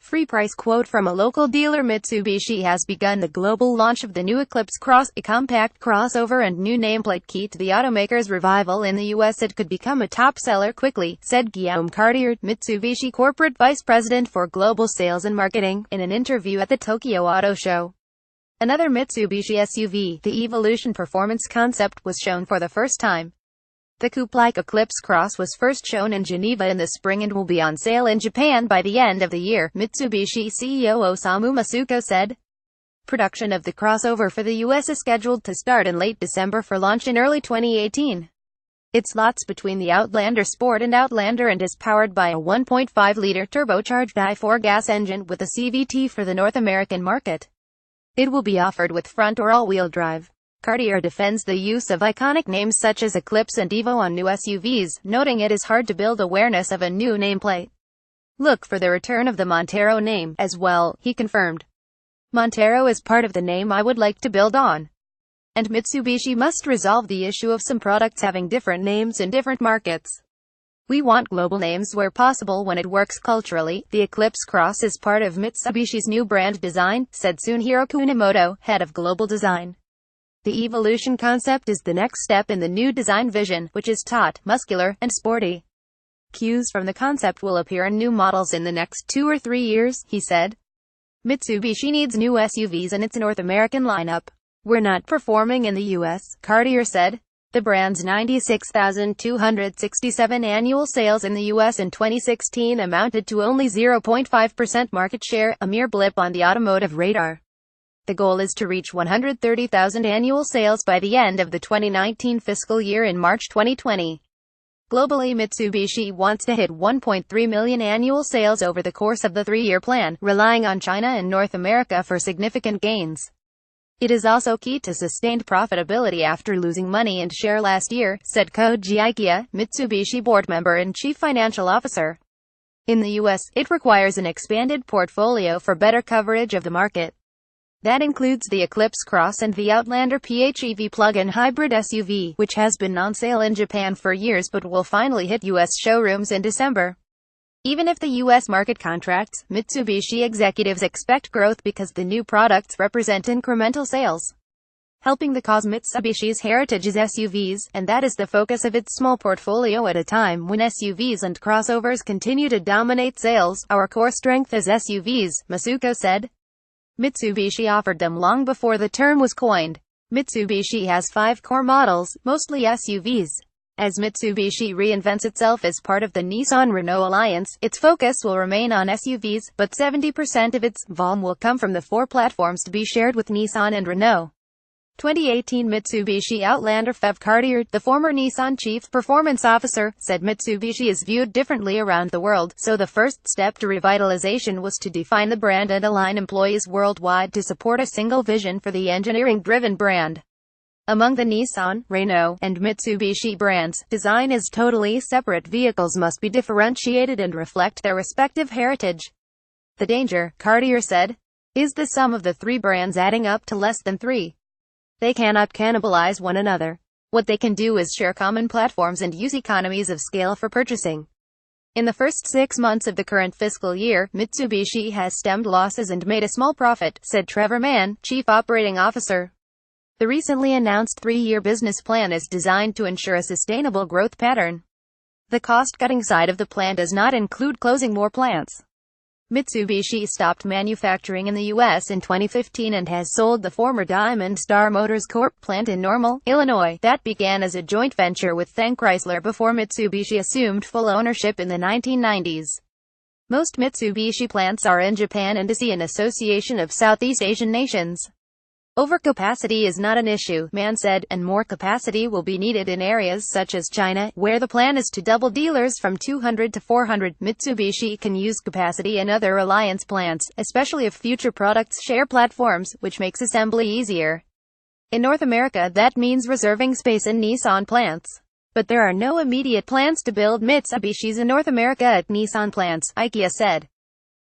Free price quote from a local dealer. Mitsubishi has begun the global launch of the new Eclipse Cross, a compact crossover and new nameplate key to the automaker's revival in the US. It could become a top seller quickly, said Guillaume Cartier, Mitsubishi Corporate Vice President for Global Sales and Marketing, in an interview at the Tokyo Auto Show. Another Mitsubishi SUV, the Evolution Performance concept, was shown for the first time. The coupe-like Eclipse Cross was first shown in Geneva in the spring and will be on sale in Japan by the end of the year, Mitsubishi CEO Osamu Masuko said. Production of the crossover for the US is scheduled to start in late December for launch in early 2018. It slots between the Outlander Sport and Outlander and is powered by a 1.5-liter turbocharged i4 gas engine with a CVT for the North American market. It will be offered with front or all-wheel drive. Cartier defends the use of iconic names such as Eclipse and Evo on new SUVs, noting it is hard to build awareness of a new nameplate. Look for the return of the Montero name, as well, he confirmed. Montero is part of the name I would like to build on. And Mitsubishi must resolve the issue of some products having different names in different markets. We want global names where possible when it works culturally. The Eclipse Cross is part of Mitsubishi's new brand design, said Sunhiro Kunimoto, head of global design. The Evolution concept is the next step in the new design vision, which is taut, muscular, and sporty. Cues from the concept will appear in new models in the next 2 or 3 years, he said. Mitsubishi needs new SUVs in its North American lineup. We're not performing in the US, Cartier said. The brand's 96,267 annual sales in the US in 2016 amounted to only 0.5% market share, a mere blip on the automotive radar. The goal is to reach 130,000 annual sales by the end of the 2019 fiscal year in March 2020. Globally, Mitsubishi wants to hit 1.3 million annual sales over the course of the 3-year plan, relying on China and North America for significant gains. It is also key to sustained profitability after losing money and share last year, said Koji Aikiya, Mitsubishi board member and chief financial officer. In the US, it requires an expanded portfolio for better coverage of the market. That includes the Eclipse Cross and the Outlander PHEV plug-in hybrid SUV, which has been on sale in Japan for years but will finally hit US showrooms in December. Even if the US market contracts, Mitsubishi executives expect growth because the new products represent incremental sales. Helping the cause. Mitsubishi's heritage is SUVs, and that is the focus of its small portfolio at a time when SUVs and crossovers continue to dominate sales. Our core strength is SUVs, Masuko said. Mitsubishi offered them long before the term was coined. Mitsubishi has 5 core models, mostly SUVs. As Mitsubishi reinvents itself as part of the Nissan-Renault alliance, its focus will remain on SUVs, but 70% of its volume will come from the 4 platforms to be shared with Nissan and Renault. 2018 Mitsubishi Outlander phev. Cartier, the former Nissan chief performance officer, said Mitsubishi is viewed differently around the world, so the first step to revitalization was to define the brand and align employees worldwide to support a single vision for the engineering-driven brand. Among the Nissan, Renault, and Mitsubishi brands, design is totally separate. Vehicles must be differentiated and reflect their respective heritage. The danger, Cartier said, is the sum of the 3 brands adding up to less than 3. They cannot cannibalize one another. What they can do is share common platforms and use economies of scale for purchasing. In the first 6 months of the current fiscal year, Mitsubishi has stemmed losses and made a small profit, said Trevor Mann, chief operating officer. The recently announced 3-year business plan is designed to ensure a sustainable growth pattern. The cost-cutting side of the plan does not include closing more plants. Mitsubishi stopped manufacturing in the US in 2015 and has sold the former Diamond Star Motors Corp. Plant in Normal, Illinois, that began as a joint venture with Tank Chrysler before Mitsubishi assumed full ownership in the 1990s. Most Mitsubishi plants are in Japan and ASEAN Association of Southeast Asian Nations. Overcapacity is not an issue, Mann said, and more capacity will be needed in areas such as China, where the plan is to double dealers from 200 to 400. Mitsubishi can use capacity in other alliance plants, especially if future products share platforms, which makes assembly easier. In North America, that means reserving space in Nissan plants. But there are no immediate plans to build Mitsubishis in North America at Nissan plants, Aikiya said.